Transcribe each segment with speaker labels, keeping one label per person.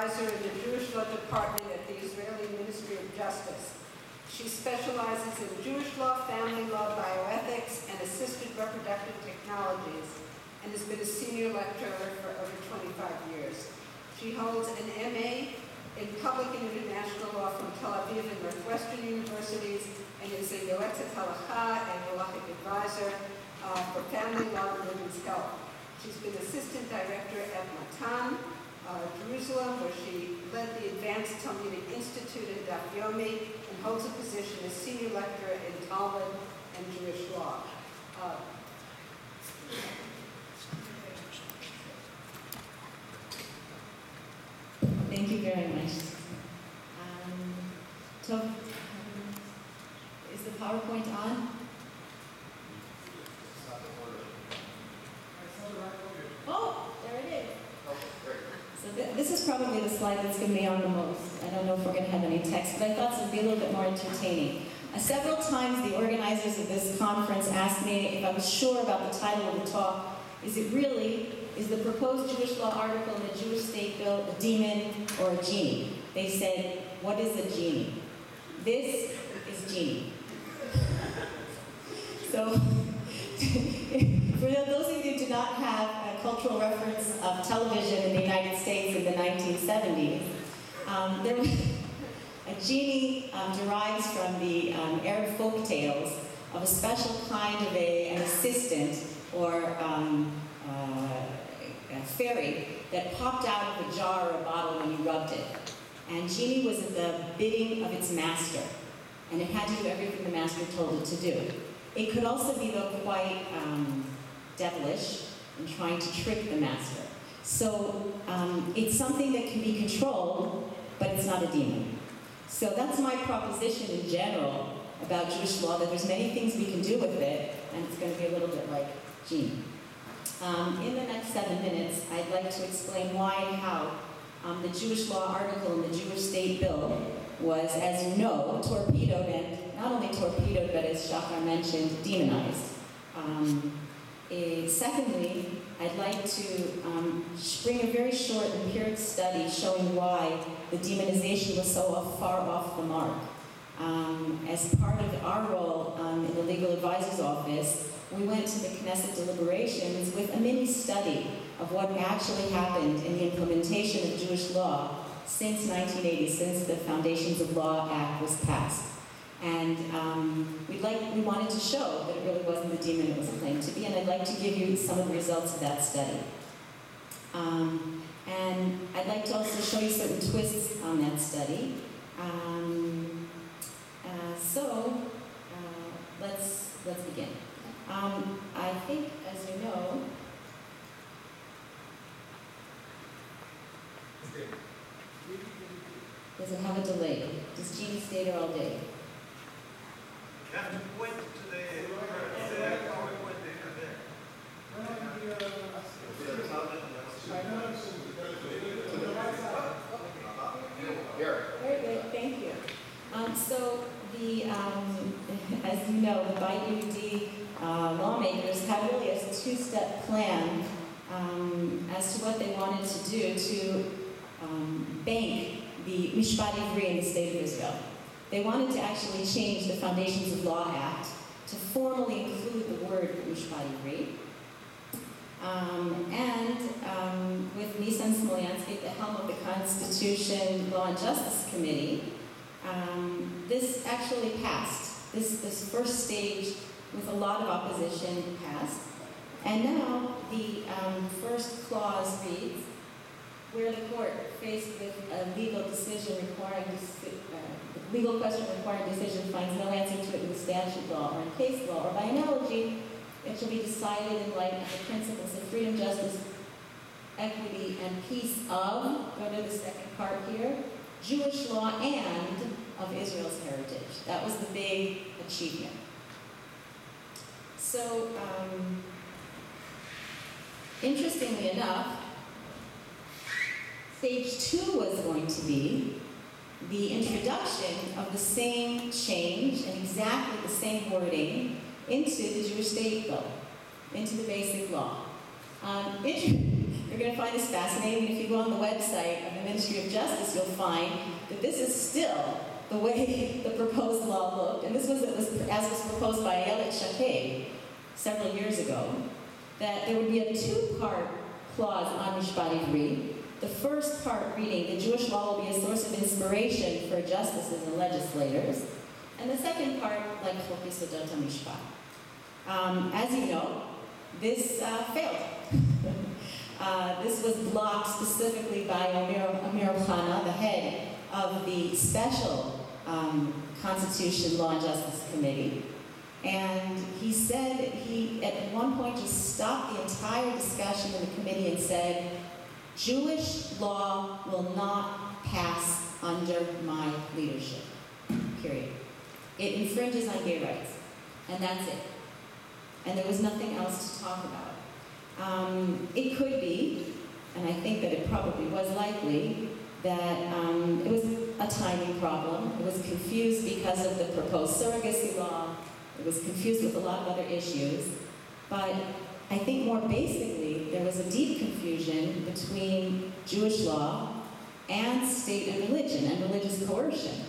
Speaker 1: advisor in the Jewish Law Department at the Israeli Ministry of Justice. She specializes in Jewish law, family law, bioethics, and assisted reproductive technologies, and has been a senior lecturer for over 25 years. She holds an MA in public and international law from Tel Aviv and Northwestern universities, and is a Yoetzet Halacha and halachic advisor for family law and women's health. She's been assistant director at Matan, Jerusalem, where she led the Advanced Talmudic Institute in Daf Yomi, and holds a position as senior lecturer in Talmud and Jewish law.
Speaker 2: Thank you very much. So, is the PowerPoint on? Oh, there it is. So this is probably the slide that's going to be on the most. I don't know if we're going to have any text, but I thought this would be a little bit more entertaining. Several times the organizers of this conference asked me if I was sure about the title of the talk. Is the proposed Jewish law article in the Jewish state bill a demon or a genie? They said, what is a genie? This is Genie. So, for those of you who do not have a cultural reference of television in the United States in the 1970s, a genie derives from the Arab folk tales of a special kind of an assistant or a fairy that popped out of a jar or a bottle when you rubbed it. And Genie was at the bidding of its master, and it had to do everything the master told it to do. It could also be, though, quite devilish in trying to trick the master. So it's something that can be controlled, but it's not a demon. So that's my proposition in general about Jewish law, that there's many things we can do with it, and it's going to be a little bit like Genie. In the next 7 minutes, I'd like to explain why and how the Jewish law article in the Jewish state bill was, as you know, torpedoed, and not only torpedoed, but as Shachar mentioned, demonized. Secondly, I'd like to bring a very short empiric study showing why the demonization was so far off the mark. As part of our role in the legal advisor's office, we went to the Knesset deliberations with a mini study of what actually happened in the implementation of Jewish law since 1980, since the Foundations of Law Act was passed. And we wanted to show that it really wasn't the demon it was claimed to be, and I'd like to give you some of the results of that study. And I'd like to also show you certain twists on that study. Let's begin. I think, as you know, does it have a delay? Does Genie stay there all day?
Speaker 3: You have to point to the PowerPoint there.
Speaker 2: Very good, thank you. So as you know, the BIUD lawmakers had really a two-step plan as to what they wanted to do to bank the Mishpat Ivri in the state of Israel. They wanted to actually change the Foundations of Law Act to formally include the word Mishpat Ivri. With Nisan Smolyansky at the helm of the Constitution, Law and Justice Committee, this actually passed. This first stage with a lot of opposition passed. And now the first clause reads, where the court faced with a legal question requiring decision finds no answer to it in the statute law or in case law, or by analogy, it shall be decided in light of the principles of freedom, justice, equity, and peace of, go to the second part here, Jewish law and of Israel's heritage. That was the big achievement. So, interestingly enough, stage 2 was going to be the introduction of the same change and exactly the same wording into the Jewish state bill, into the basic law. There you're going to find this fascinating. If you go on the website of the Ministry of Justice, you'll find that this is still the way the proposed law looked. And this was as was proposed by Eliyahu several years ago, that there would be a two-part clause on Mishpat Ivri. The first part reading, the Jewish law will be a source of inspiration for justices and legislators. And the second part, like Chok-Yesodot Mishpat. As you know, this failed. This was blocked specifically by Amir Khana, the head of the Special Constitution, Law and Justice Committee. And he said that he, at one point, just stopped the entire discussion in the committee and said, Jewish law will not pass under my leadership, period. It infringes on gay rights, and that's it. And there was nothing else to talk about. It could be, and I think that it probably was likely, that it was a timing problem. It was confused because of the proposed surrogacy law. It was confused with a lot of other issues. But I think more basically, there was a deep confusion between Jewish law and state and religious coercion.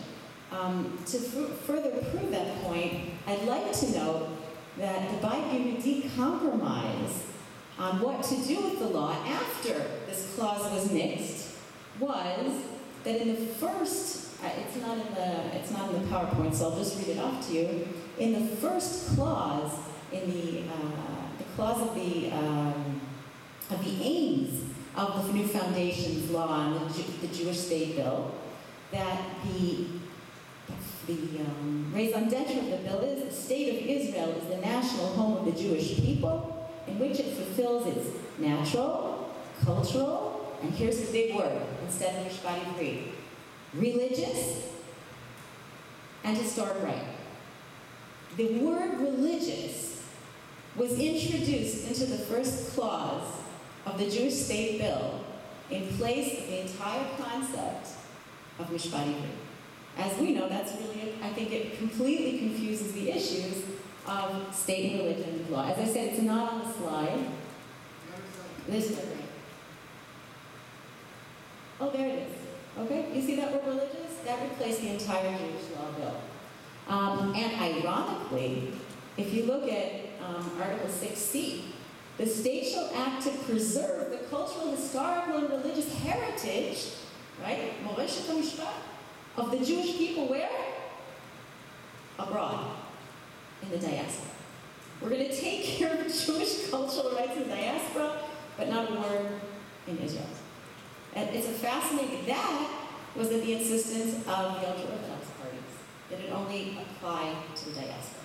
Speaker 2: To further prove that point, I'd like to note that the Beit compromise on what to do with the law after this clause was nixed was that in the first, it's not in the PowerPoint, so I'll just read it off to you. In the first clause, in the clause of the aims of the new foundations law and the Jewish state bill, that the raison d'etre of the bill is the state of Israel is the national home of the Jewish people, in which it fulfills its natural, cultural, and here's the big word, instead of Mishpat Ivri, religious and historic right. The word religious was introduced into the first clause of the Jewish state bill in place of the entire concept of Mishpat Ivri. As we know, that's really, I think it completely confuses the issues of state and religion law. As I said, it's not on the slide. This one, right? Oh, there it is. Okay, you see that word religious? That replaced the entire Jewish law bill. And ironically, if you look at Article 6C, the state shall act to preserve the cultural, historical, and religious heritage, right? Moreshet Mishpat, of the Jewish people where? Abroad, in the diaspora. We're going to take care of Jewish cultural rights in the diaspora, but not a word in Israel. And it's a fascinating, that was at the insistence of the ultra-Orthodox parties, that it only apply to the diaspora.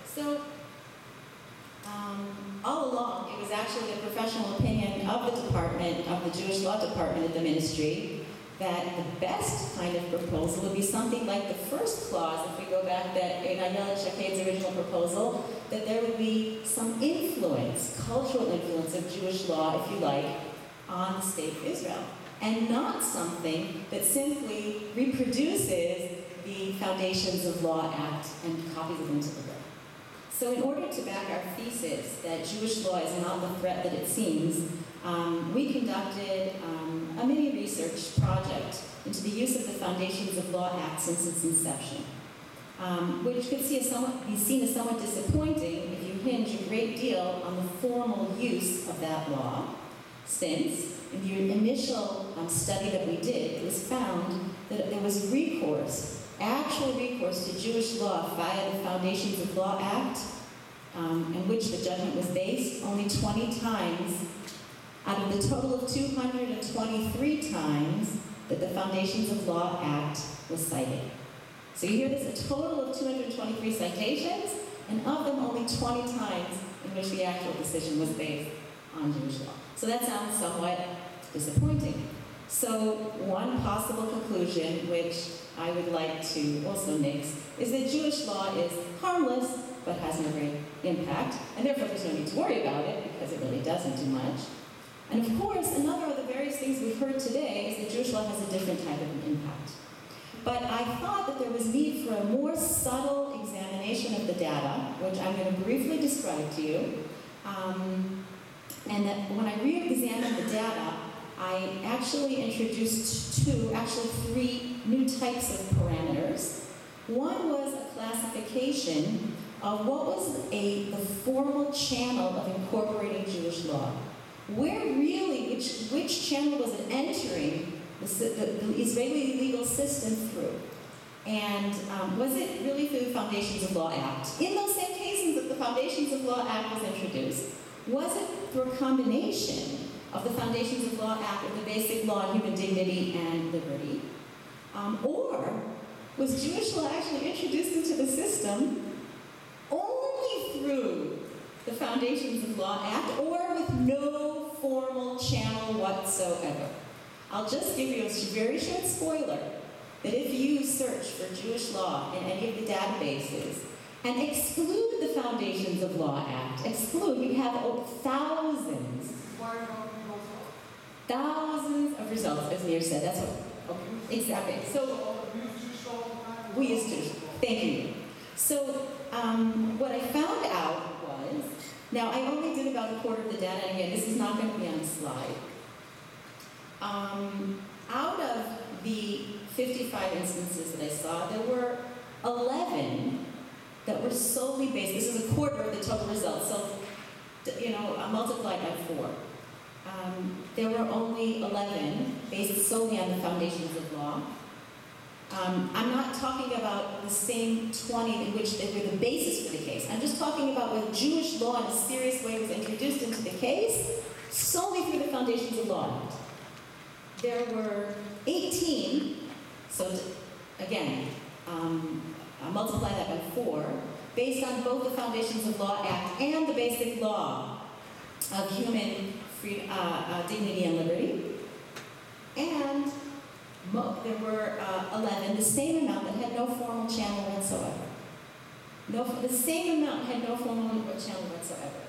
Speaker 2: So, all along, it was actually the professional opinion of the department, of the Jewish law department of the ministry, that the best kind of proposal would be something like the first clause, if we go back that in Eliyahu's original proposal, that there would be some influence, cultural influence of Jewish law, if you like, on the state of Israel, and not something that simply reproduces the Foundations of Law Act and copies them into the bill. So in order to back our thesis that Jewish law is not the threat that it seems, we conducted a mini research project into the use of the Foundations of Law Act since its inception, which could be seen as somewhat disappointing if you hinge a great deal on the formal use of that law, since in the initial study that we did, it was found that there was recourse, actual recourse to Jewish law via the Foundations of Law Act, in which the judgment was based, only 20 times out of the total of 223 times that the Foundations of Law Act was cited. So you hear this, a total of 223 citations, and of them only 20 times in which the actual decision was based on Jewish law. So that sounds somewhat disappointing. So one possible conclusion, which I would like to also nix, is that Jewish law is harmless, but has no great impact, and therefore there's no need to worry about it, because it really doesn't do much. And of course, another of the various things we've heard today is that Jewish law has a different type of an impact. But I thought that there was need for a more subtle examination of the data, which I'm going to briefly describe to you, And that when I re-examined the data, I actually introduced three new types of parameters. One was a classification of what was the formal channel of incorporating Jewish law. Where really, which channel was it entering the Israeli legal system through? And was it really through the Foundations of Law Act? In those same cases that the Foundations of Law Act was introduced, was it through a combination of the Foundations of Law Act and the Basic Law on Human Dignity and Liberty? Or was Jewish law actually introduced into the system only through the Foundations of Law Act or with no formal channel whatsoever? I'll just give you a very short spoiler that if you search for Jewish law in any of the databases and exclude the Foundations of Law Act, you have thousands of results, as Nir said. That's what, exactly. So, we used to. Thank you. So, what I found out was, now I only did about a quarter of the data, and again, this is not going to be on the slide. Out of the 55 instances that I saw, there were 11 that were solely based, this is a quarter of the total results, so, multiplied by 4. There were only 11 based solely on the Foundations of Law. I'm not talking about the same 20 in which they were the basis for the case. I'm just talking about when Jewish law in a serious way was introduced into the case solely through the Foundations of Law. There were 18, so again, multiply that by 4, based on both the Foundations of Law Act and the Basic Law of Human Dignity and Liberty. And there were 11, the same amount that had no formal channel whatsoever. The same amount had no formal channel whatsoever.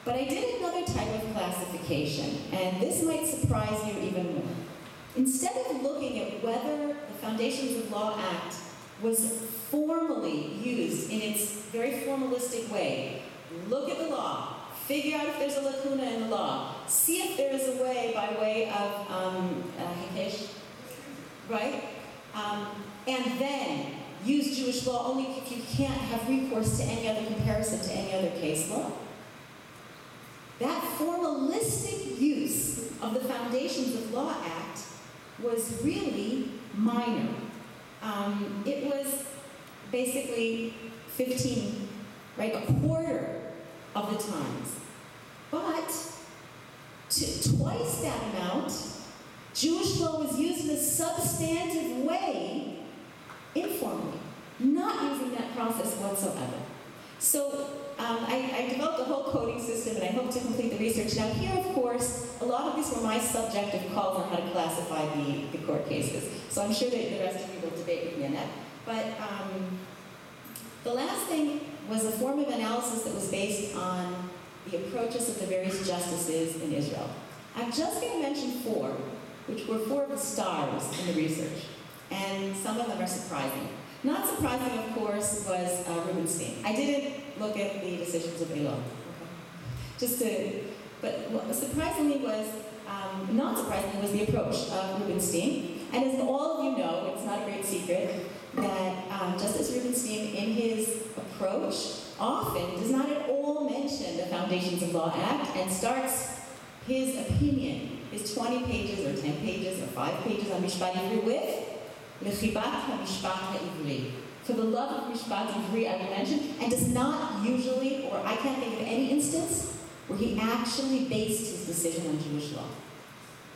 Speaker 2: But I did another type of classification, and this might surprise you even more. Instead of looking at whether the Foundations of Law Act was formally used in its very formalistic way, look at the law, figure out if there's a lacuna in the law, see if there is a way by way of hikesh, right? And then use Jewish law only if you can't have recourse to any other comparison to any other case law. That formalistic use of the Foundations of Law Act was really minor. It was basically 15, right, a quarter of the times. But to twice that amount, Jewish law was used in a substantive way informally, not using that process whatsoever. So I developed a whole coding system, and I hope to complete the research. Now here, of course, a lot of these were my subjective calls on how to classify the court cases. So I'm sure that the rest of you will debate with me on that. But the last thing was a form of analysis that was based on the approaches of the various justices in Israel. I'm just going to mention 4, which were 4 of the stars in the research. And some of them are surprising. Not surprising, of course, was Rubinstein. I didn't look at the decisions of Eliyahu. But what surprisingly was, not surprisingly, was the approach of Rubinstein. And as all of you know, it's not a great secret, that Justice Rubinstein, in his approach, often does not at all mention the Foundations of Law Act and starts his opinion, his 20 pages or 10 pages or 5 pages on Mishpat Ivri with Mishpat Ivri. For the love of Mishpat Ivri, I will mention, and does not usually, or I can't think of any instance, where he actually based his decision on Jewish law.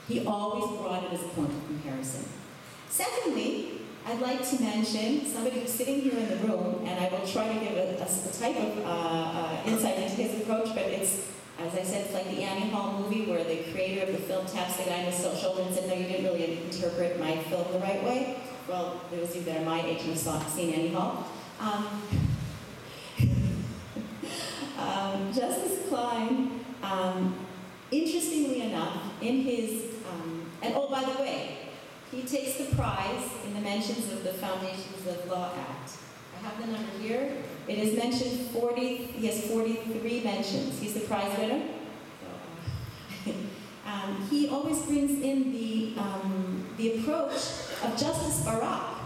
Speaker 2: He always brought it as a point of comparison. Secondly, I'd like to mention somebody who's sitting here in the room, and I will try to give a type of insight into his approach, but it's, as I said, it's like the Annie Hall movie where the creator of the film taps the guy on his shoulder and said, no, you didn't really interpret my film the right way. Well, those of you that are my age and have seen Annie Hall. Justice Klein, interestingly enough, in his, and oh, by the way, he takes the prize in the mentions of the Foundations of Law Act. I have the number here. It is mentioned 40, he has 43 mentions. He's the prize winner. He always brings in the approach of Justice Barak,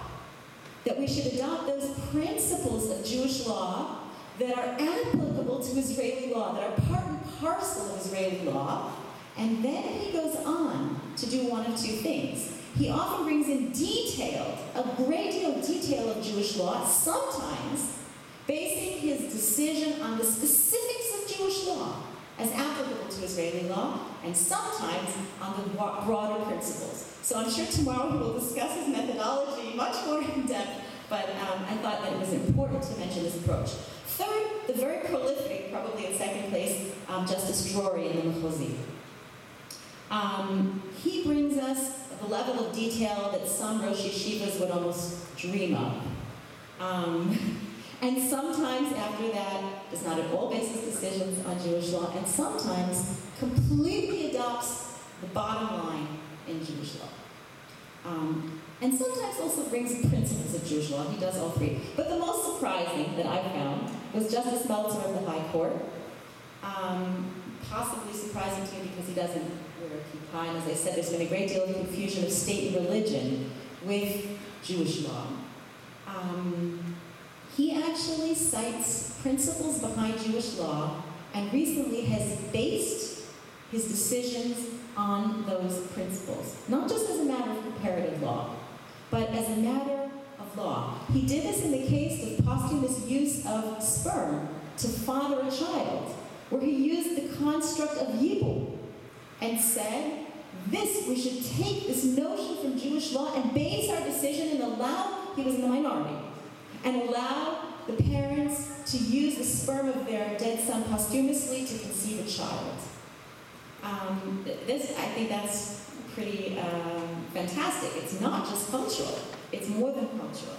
Speaker 2: that we should adopt those principles of Jewish law that are applicable to Israeli law, that are part and parcel of Israeli law, and then he goes on to do one of two things. He often brings in a great deal of detail of Jewish law, sometimes basing his decision on the specifics of Jewish law as applicable to Israeli law, and sometimes on the broader principles. So I'm sure tomorrow he will discuss his methodology much more in depth, but I thought that it was important to mention this approach. Third, the very prolific, probably in second place, Justice Drury in the Mechozi. He brings us the level of detail that some Rosh Yeshivas would almost dream of. And sometimes after that, does not at all base his decisions on Jewish law, and sometimes completely adopts the bottom line in Jewish law. And sometimes also brings principles of Jewish law. He does all three. But the most surprising that I found was Justice Meltzer of the High Court. Possibly surprising to me because he doesn't wear a kippah. And as I said, there's been a great deal of confusion of state and religion with Jewish law. He actually cites principles behind Jewish law and recently has based his decisions on those principles, not just as a matter of comparative law, but as a matter of law. He did this in the case of posthumous use of sperm to father a child, where he used the construct of yibum and said, we should take this notion from Jewish law and base our decision and allow, he was in the minority, and allow the parents to use the sperm of their dead son posthumously to conceive a child. I think that's pretty fantastic. It's not just cultural. It's more than cultural.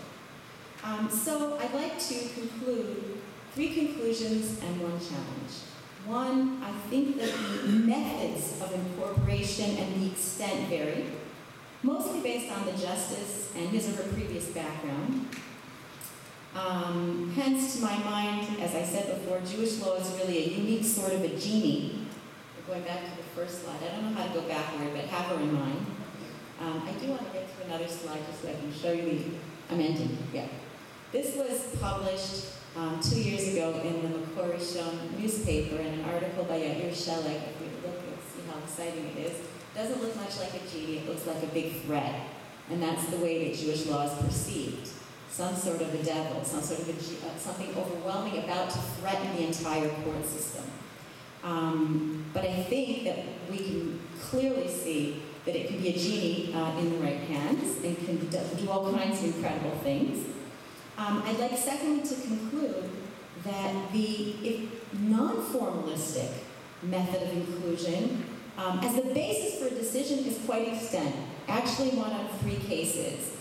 Speaker 2: So I'd like to conclude 3 conclusions and 1 challenge. One, I think that the methods of incorporation and the extent vary, mostly based on the justice and his or her previous background. Hence, to my mind, as I said before, Jewish law is really a unique sort of a genie. We're going back to the first slide. I don't know how to go backward, but have her in mind. I do want to get to another slide just so I can show you I'm ending. Yeah. This was published 2 years ago in the Makorishon newspaper in an article by Yair Shelek. If we look and see how exciting it is. It doesn't look much like a genie. It looks like a big threat. And that's the way that Jewish law is perceived. Some sort of a devil, some sort of something overwhelming about to threaten the entire court system. But I think that we can clearly see that it can be a genie in the right hands and can do all kinds of incredible things. I'd like, secondly, to conclude that the non-formalistic method of inclusion as the basis for a decision is quite extent, actually 1 out of 3 cases.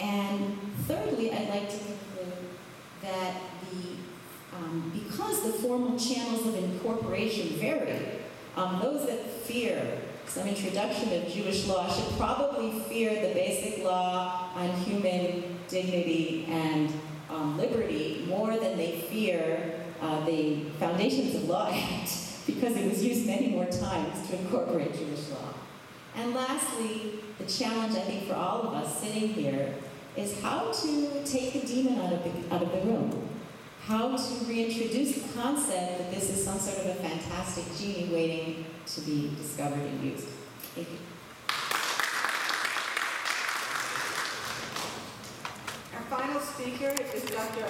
Speaker 2: And thirdly, I'd like to conclude that because the formal channels of incorporation vary, those that fear some introduction of Jewish law should probably fear the basic law on human dignity and liberty more than they fear the Foundations of Law Act, because it was used many more times to incorporate Jewish law. And lastly, the challenge, I think, for all of us sitting here is how to take the demon out of the room. How to reintroduce the concept that this is some sort of a fantastic genie waiting to be discovered and used. Thank you.
Speaker 1: Our final speaker is Dr.